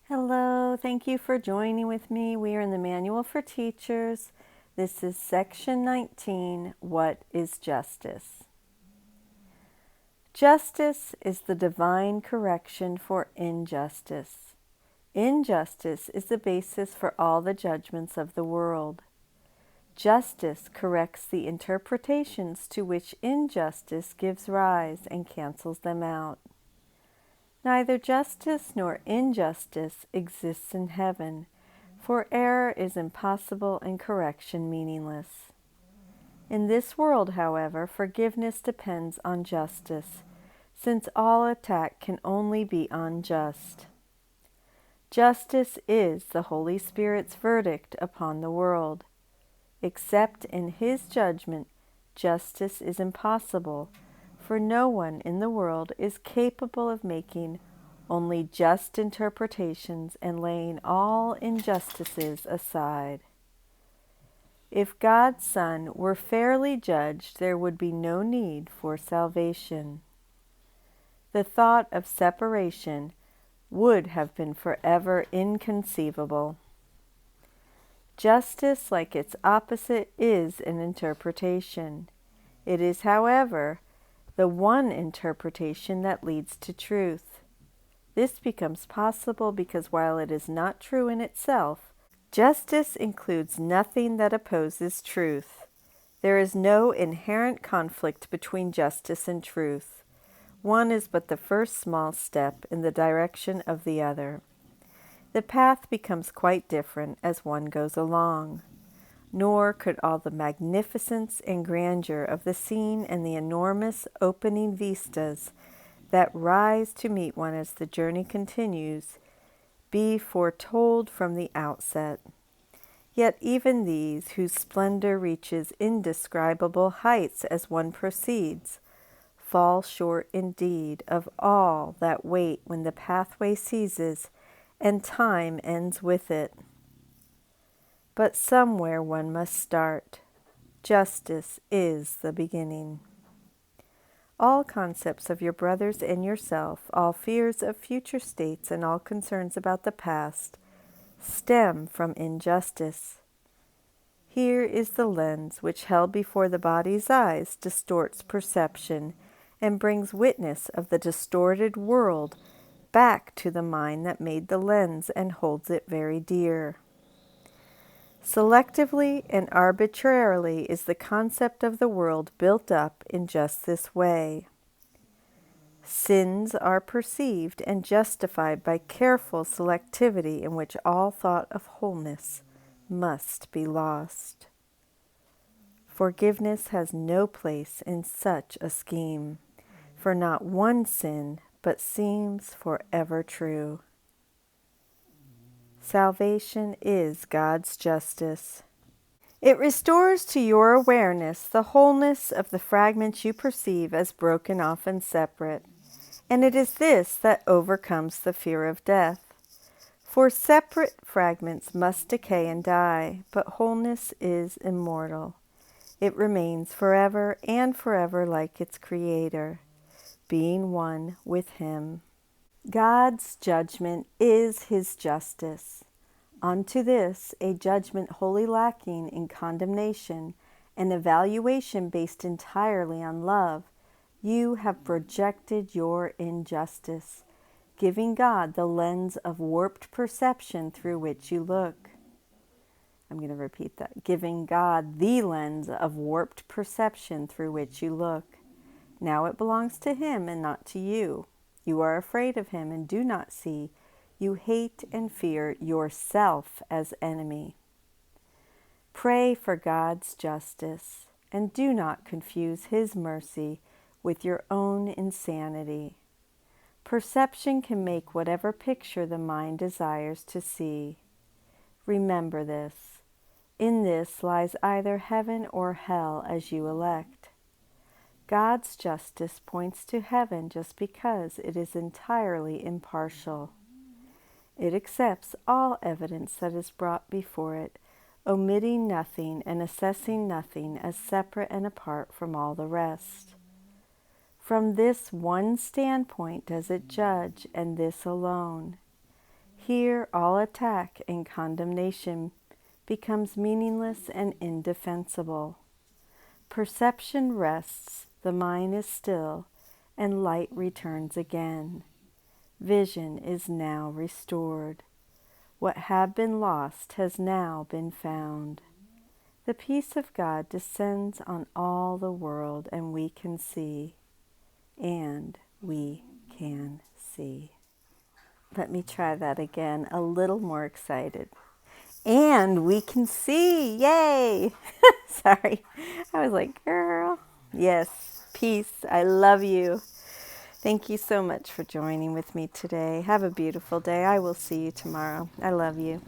Hello, thank you for joining with me. We are in the Manual for Teachers. This is section 19, What is Justice? Justice is the divine correction for injustice. Injustice is the basis for all the judgments of the world. Justice corrects the interpretations to which injustice gives rise and cancels them out. Neither justice nor injustice exists in heaven, for error is impossible and correction meaningless. In this world, however, forgiveness depends on justice, since all attack can only be unjust. Justice is the Holy Spirit's verdict upon the world. Except in His judgment, justice is impossible, for no one in the world is capable of making only just interpretations and laying all injustices aside. If God's Son were fairly judged, there would be no need for salvation. The thought of separation would have been forever inconceivable. Justice, like its opposite, is an interpretation. It is, however, the one interpretation that leads to truth. This becomes possible because while it is not true in itself, justice includes nothing that opposes truth. There is no inherent conflict between justice and truth. One is but the first small step in the direction of the other. The path becomes quite different as one goes along. Nor could all the magnificence and grandeur of the scene and the enormous opening vistas that rise to meet one as the journey continues be foretold from the outset. Yet even these, whose splendor reaches indescribable heights as one proceeds, fall short indeed of all that wait when the pathway ceases and time ends with it. But somewhere one must start. Justice is the beginning. All concepts of your brothers and yourself, all fears of future states, and all concerns about the past stem from injustice. Here is the lens which, held before the body's eyes, distorts perception and brings witness of the distorted world back to the mind that made the lens and holds it very dear. Selectively and arbitrarily is the concept of the world built up in just this way. Sins are perceived and justified by careful selectivity in which all thought of wholeness must be lost. Forgiveness has no place in such a scheme, for not one sin but seems forever true. Salvation is God's justice. It restores to your awareness the wholeness of the fragments you perceive as broken off and separate, and it is this that overcomes the fear of death. For separate fragments must decay and die, but wholeness is immortal. It remains forever and forever like its Creator, being one with Him. God's judgment is His justice. Unto this, a judgment wholly lacking in condemnation, an evaluation based entirely on love, you have projected your injustice, giving God the lens of warped perception through which you look. I'm going to repeat that. Giving God the lens of warped perception through which you look. Now it belongs to Him and not to you. You are afraid of Him and do not see. You hate and fear yourself as enemy. Pray for God's justice and do not confuse His mercy with your own insanity. Perception can make whatever picture the mind desires to see. Remember this. In this lies either heaven or hell as you elect. God's justice points to heaven just because it is entirely impartial. It accepts all evidence that is brought before it, omitting nothing and assessing nothing as separate and apart from all the rest. From this one standpoint does it judge, and this alone. Here all attack and condemnation becomes meaningless and indefensible. Perception rests, the mind is still, and light returns again. Vision is now restored. What had been lost has now been found. The peace of God descends on all the world, and we can see. And we can see. Let me try that again, a little more excited. And we can see, yay! Sorry, I was like, girl. Yes, peace, I love you. Thank you so much for joining with me today. Have a beautiful day. I will see you tomorrow. I love you.